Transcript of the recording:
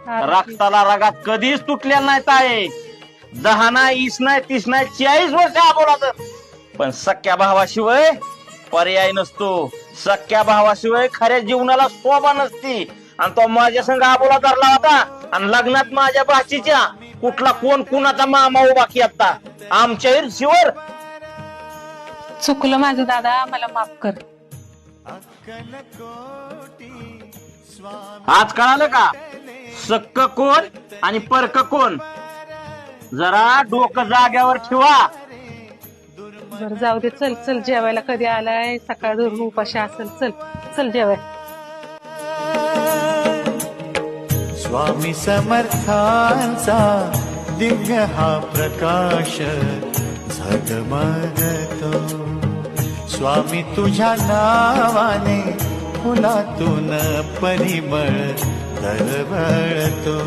रक्ताला रगात कधीच तुटलेला नाही ताई. 10 नाही 20 नाही 30 नाही 40 वर्ष आबोला. पण सख्या भावाशिवाय पर्याय नसतो. सख्या भावाशिवाय खऱ्या जीवनाला शोभा नसती. आणि तो माझ्या संग आबोला धरला होता. आणि लग्नात माझ्या भाचीच्या कुठला कोण कुणाचा मामा उभा की आता आमच्या ईर्षीवर. चुकलं माझं दादा, मला माफ कर. आज कळालं का सक्क कोण आणि परक कोण. जरा डोकं जाग्यावर ठेवा. बरं जाऊ दे, चल चल जेवायला. कधी आलाय, सकाळ धरून उपाशी असेल. चल चल जेवाय. स्वामी समर्थांचा दिव्य हा प्रकाश झगमगतो. स्वामी तुझ्या नावाने फुलातून परिमळ दरवळतो.